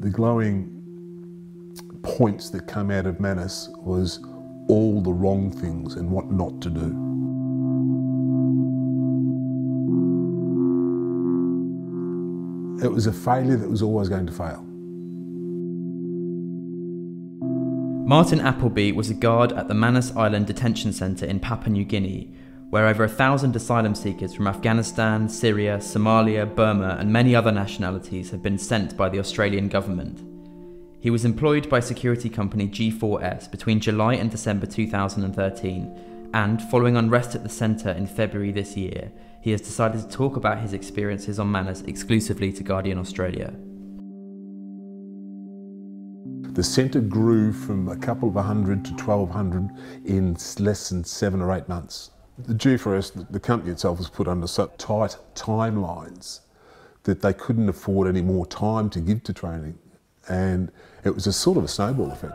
The glowing points that come out of Manus was all the wrong things and what not to do. It was a failure that was always going to fail. Martin Appleby was a guard at the Manus Island detention centre in Papua New Guinea, where over 1,000 asylum seekers from Afghanistan, Syria, Somalia, Burma and many other nationalities have been sent by the Australian government. He was employed by security company G4S between July and December 2013, and following unrest at the centre in February this year, he has decided to talk about his experiences on Manus exclusively to Guardian Australia. The centre grew from a couple of 100 to 1,200 in less than 7 or 8 months. The G4S, the company itself, was put under such tight timelines that they couldn't afford any more time to give to training, and it was a sort of a snowball effect.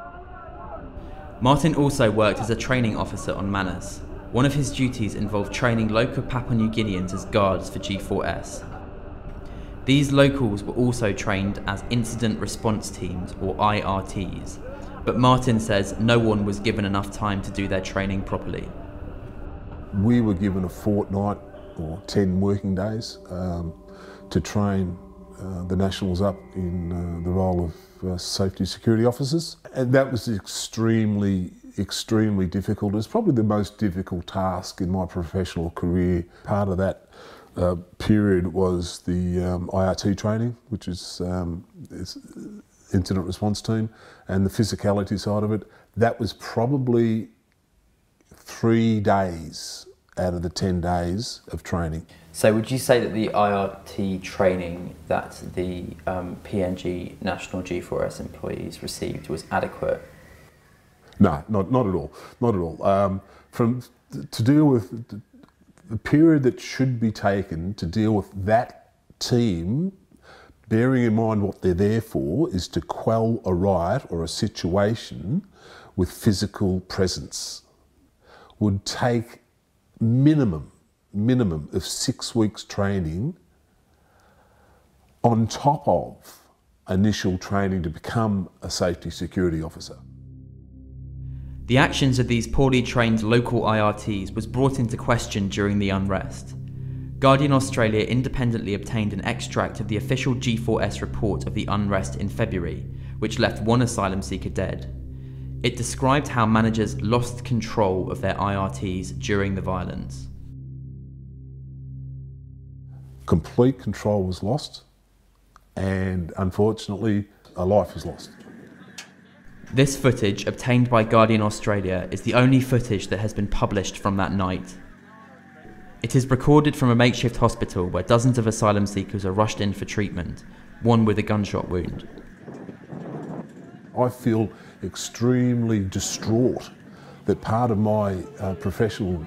Martin also worked as a training officer on Manus. One of his duties involved training local Papua New Guineans as guards for G4S. These locals were also trained as incident response teams, or IRTs, but Martin says no one was given enough time to do their training properly. We were given a fortnight or 10 working days to train the Nationals up in the role of safety security officers, and that was extremely difficult. It was probably the most difficult task in my professional career. Part of that period was the IRT training, which is incident response team, and the physicality side of it. That was probably 3 days out of the 10 days of training. So would you say that the IRT training that the PNG National G4S employees received was adequate? No, not at all. Not at all. To deal with the period that should be taken to deal with that team, bearing in mind what they're there for, is to quell a riot or a situation with physical presence, would take minimum of 6 weeks training on top of initial training to become a safety security officer. The actions of these poorly trained local IRTs was brought into question during the unrest. Guardian Australia independently obtained an extract of the official G4S report of the unrest in February, which left 1 asylum seeker dead. It described how managers lost control of their IRTs during the violence. Complete control was lost, and unfortunately, a life was lost. This footage, obtained by Guardian Australia, is the only footage that has been published from that night. It is recorded from a makeshift hospital where dozens of asylum seekers are rushed in for treatment, one with a gunshot wound. I feel extremely distraught that part of my professional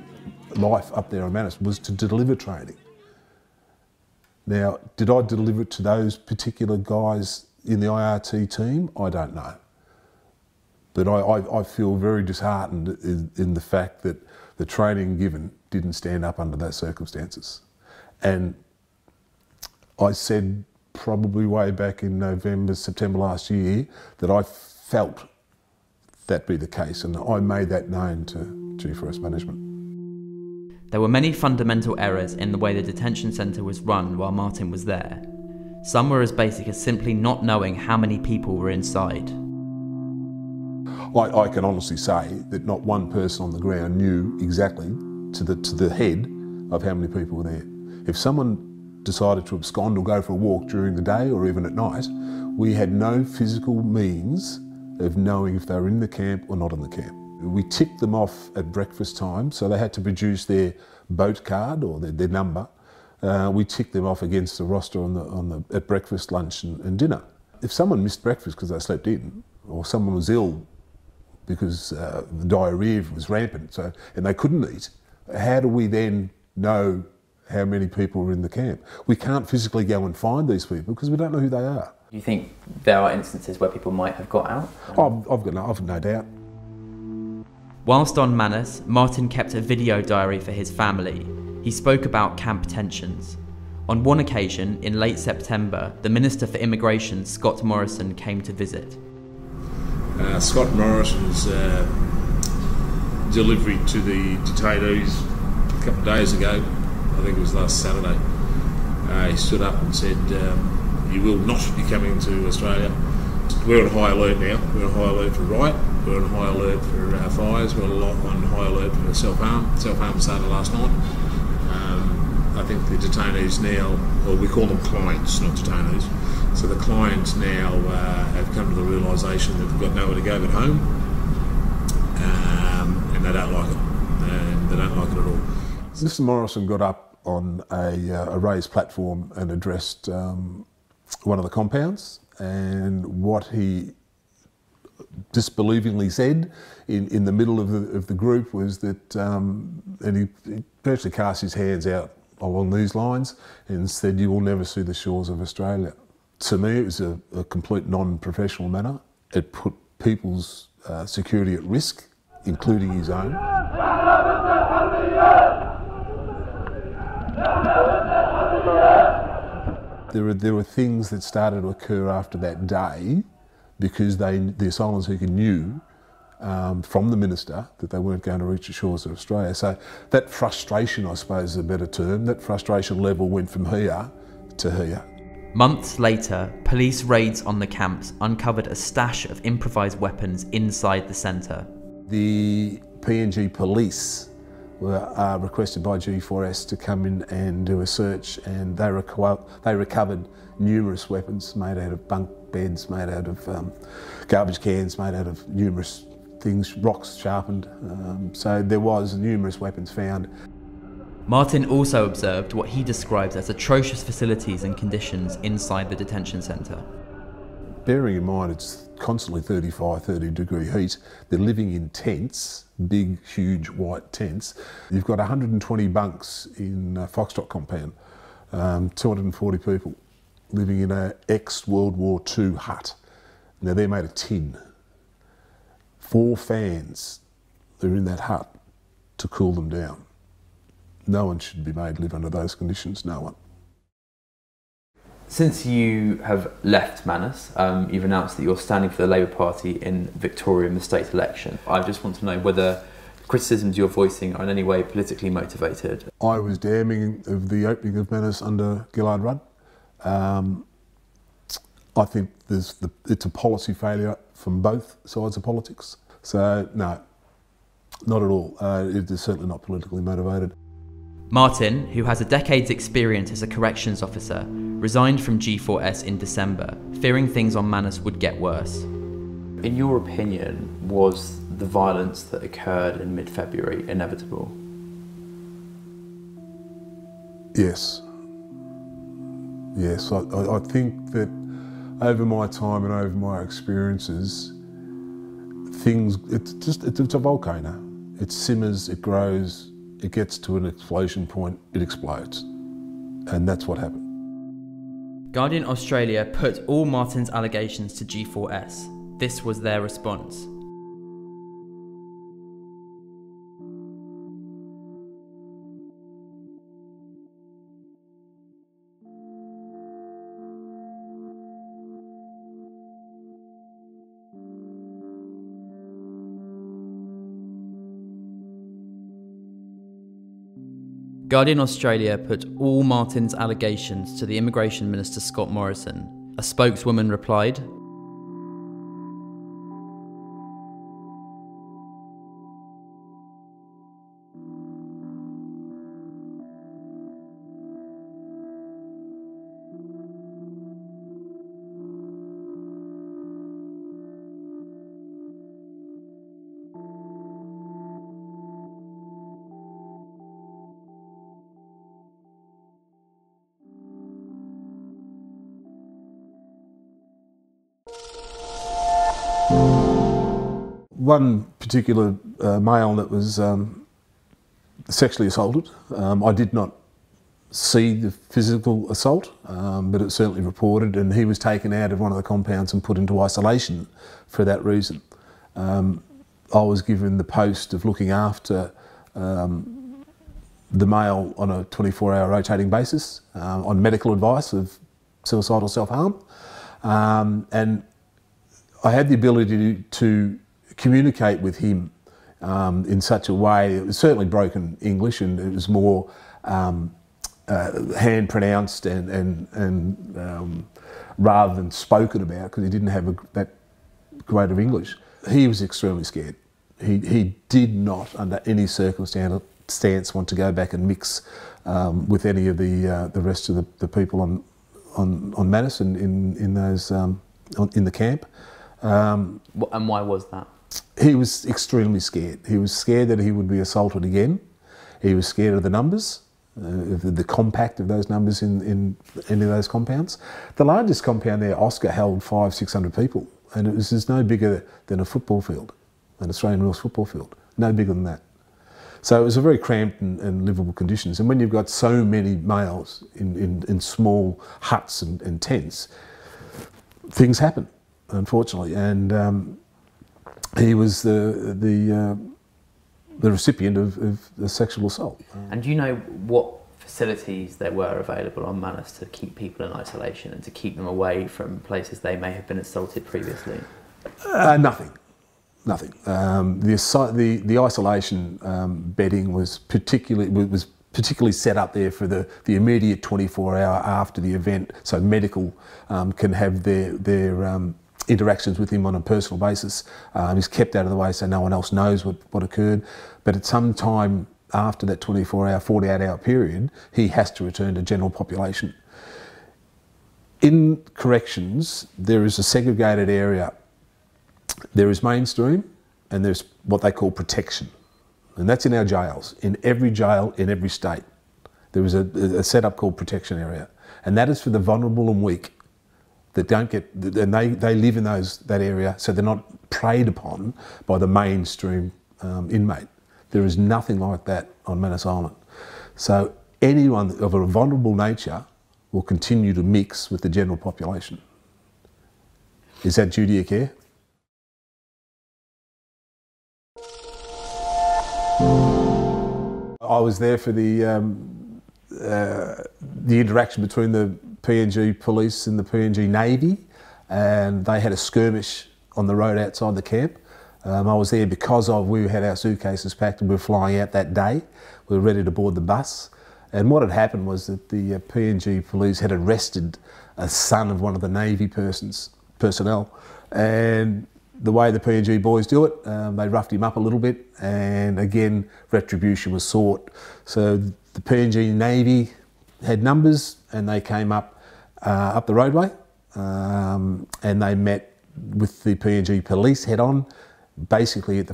life up there on Manus was to deliver training. Now, did I deliver it to those particular guys in the IRT team? I don't know. But I feel very disheartened in the fact that the training given didn't stand up under those circumstances. And I said probably way back in November, September last year that I felt that be the case, and I made that known to G4S management. There were many fundamental errors in the way the detention centre was run while Martin was there. Some were as basic as simply not knowing how many people were inside. I can honestly say that not one person on the ground knew exactly to the head of how many people were there. If someone decided to abscond or go for a walk during the day or even at night, we had no physical means of knowing if they were in the camp or not in the camp. We ticked them off at breakfast time, so they had to produce their boat card or their number. We ticked them off against the roster at breakfast, lunch and dinner. If someone missed breakfast because they slept in, or someone was ill because the diarrhoea was rampant and they couldn't eat, how do we then know how many people were in the camp? We can't physically go and find these people because we don't know who they are. Do you think there are instances where people might have got out? I've no doubt. Whilst on Manus, Martin kept a video diary for his family. He spoke about camp tensions. On one occasion, in late September, the Minister for Immigration, Scott Morrison, came to visit. Scott Morrison's delivery to the detainees a couple of days ago, I think it was last Saturday, he stood up and said, you will not be coming to Australia. We're on high alert now. We're on high alert for riot. We're on high alert for fires. We're on high alert for self-harm. Self-harm started last night. I think the detainees now, or we call them clients, not detainees, so the clients now have come to the realisation that they've got nowhere to go but home, and they don't like it. And they don't like it at all. Mr Morrison got up on a raised platform and addressed one of the compounds, and what he disbelievingly said in the middle of the group was that, and he virtually cast his hands out along these lines and said, you will never see the shores of Australia. To me, it was a complete non-professional manner. It put people's security at risk, including his own. There were things that started to occur after that day because the asylum seeker knew from the Minister that they weren't going to reach the shores of Australia. So that frustration, I suppose is a better term, that frustration level went from here to here. Months later, police raids on the camps uncovered a stash of improvised weapons inside the centre. The PNG police were requested by G4S to come in and do a search, and they recovered numerous weapons made out of bunk beds, made out of garbage cans, made out of numerous things, rocks sharpened. So there was numerous weapons found. Martin also observed what he describes as atrocious facilities and conditions inside the detention centre. Bearing in mind it's constantly 35, 30 degree heat, they're living in tents, big, huge white tents. You've got 120 bunks in Foxtrot compound, 240 people living in an ex-World War II hut. Now they're made of tin. 4 fans are in that hut to cool them down. No one should be made to live under those conditions, no one. Since you have left Manus, you've announced that you're standing for the Labour Party in Victoria in the state election. I just want to know whether criticisms you're voicing are in any way politically motivated. I was damning of the opening of Manus under Gillard Rudd. I think it's a policy failure from both sides of politics. So, no, not at all. It is certainly not politically motivated. Martin, who has a decade's experience as a corrections officer, resigned from G4S in December, fearing things on Manus would get worse. In your opinion, was the violence that occurred in mid-February inevitable? Yes. Yes, I think that over my time and over my experiences, it's a volcano. It simmers, it grows, it gets to an explosion point, it explodes. And that's what happened. Guardian Australia put all Martin's allegations to G4S. This was their response. Guardian Australia put all Martin's allegations to the Immigration Minister Scott Morrison. A spokeswoman replied, one particular male that was sexually assaulted. I did not see the physical assault, but it certainly reported, and he was taken out of one of the compounds and put into isolation for that reason. I was given the post of looking after the male on a 24-hour rotating basis on medical advice of suicidal self-harm. And I had the ability to communicate with him in such a way. It was certainly broken English, and it was more hand pronounced and rather than spoken about, because he didn't have that great of English. He was extremely scared. He did not, under any circumstance, want to go back and mix with any of the rest of the people on Manus in those in the camp. And why was that? He was extremely scared. He was scared that he would be assaulted again. He was scared of the numbers, the compact of those numbers in any of those compounds. The largest compound there, Oscar, held 500-600 people, and it was just no bigger than a football field, an Australian rules football field, no bigger than that. So it was a very cramped and livable conditions. And when you've got so many males in small huts and tents, things happen, unfortunately. And he was the recipient of a sexual assault. And do you know what facilities there were available on Manus to keep people in isolation and to keep them away from places they may have been assaulted previously? Nothing. The isolation bedding was particularly set up there for the immediate 24-hour after the event, so medical can have their interactions with him on a personal basis. He's kept out of the way so no one else knows what occurred. But at some time after that 24-hour, 48-hour period, he has to return to general population. In corrections, there is a segregated area. There is mainstream and there's what they call protection. And that's in our jails. In every jail, in every state, there is a setup called protection area. And that is for the vulnerable and weak that don't get, and they live in that area, so they're not preyed upon by the mainstream inmate. There is nothing like that on Manus Island. So anyone of a vulnerable nature will continue to mix with the general population. Is that duty of care? I was there for the interaction between the PNG police and the PNG Navy, and they had a skirmish on the road outside the camp. I was there because we had our suitcases packed and we were flying out that day. We were ready to board the bus. And what had happened was that the PNG police had arrested a son of one of the Navy personnel. And the way the PNG boys do it, they roughed him up a little bit, and again, retribution was sought. So the PNG Navy had numbers and they came up the roadway and they met with the PNG police head on, basically at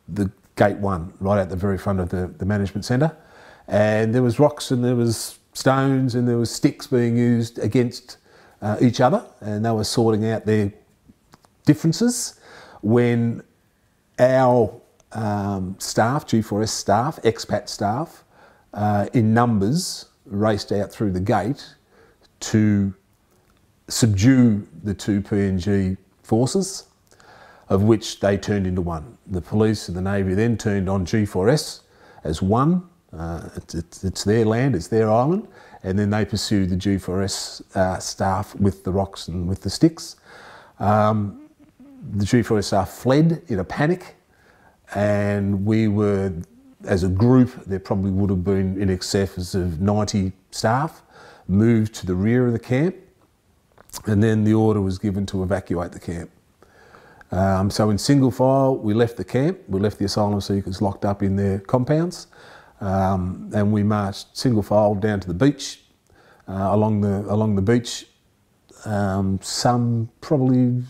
the gate 1, right at the very front of the management centre. And there was rocks and there was stones and there was sticks being used against each other, and they were sorting out their differences when our staff, G4S staff, expat staff, in numbers raced out through the gate to subdue the two PNG forces, of which they turned into one. The police and the Navy then turned on G4S as one. It's their land, it's their island, and then they pursued the G4S staff with the rocks and with the sticks. The G4S staff fled in a panic, and we were, as a group, there probably would have been in excess of 90 staff, moved to the rear of the camp, and then the order was given to evacuate the camp. So in single file, we left the camp, we left the asylum seekers locked up in their compounds, and we marched single file down to the beach, along the beach, some probably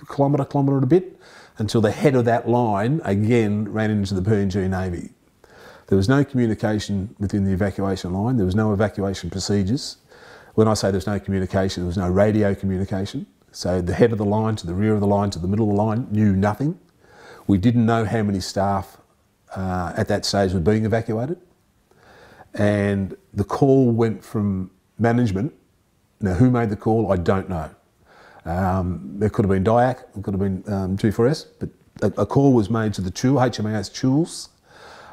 kilometre and a bit, until the head of that line again ran into the PNG Navy. There was no communication within the evacuation line, there was no evacuation procedures. When I say there was no communication, there was no radio communication. So the head of the line to the rear of the line to the middle of the line knew nothing. We didn't know how many staff at that stage were being evacuated. And the call went from management. Now, who made the call, I don't know. There could have been DIAC, it could have been G4S, but a call was made to the Chul, HMAS Chuls,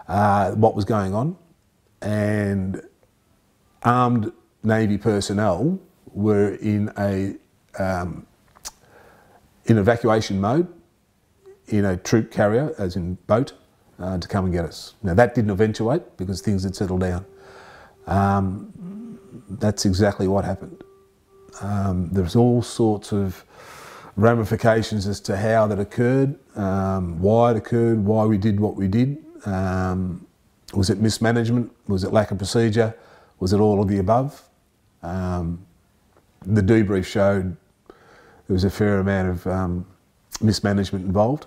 what was going on, and armed Navy personnel were in evacuation mode, in a troop carrier, as in boat, to come and get us. Now that didn't eventuate because things had settled down. That's exactly what happened. There's all sorts of ramifications as to how that occurred, why it occurred, why we did what we did. Was it mismanagement? Was it lack of procedure? Was it all of the above? The debrief showed there was a fair amount of mismanagement involved.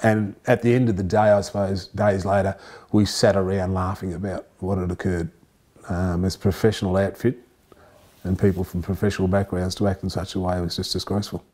And at the end of the day, I suppose, days later, we sat around laughing about what had occurred. As a professional outfit and people from professional backgrounds to act in such a way was just disgraceful.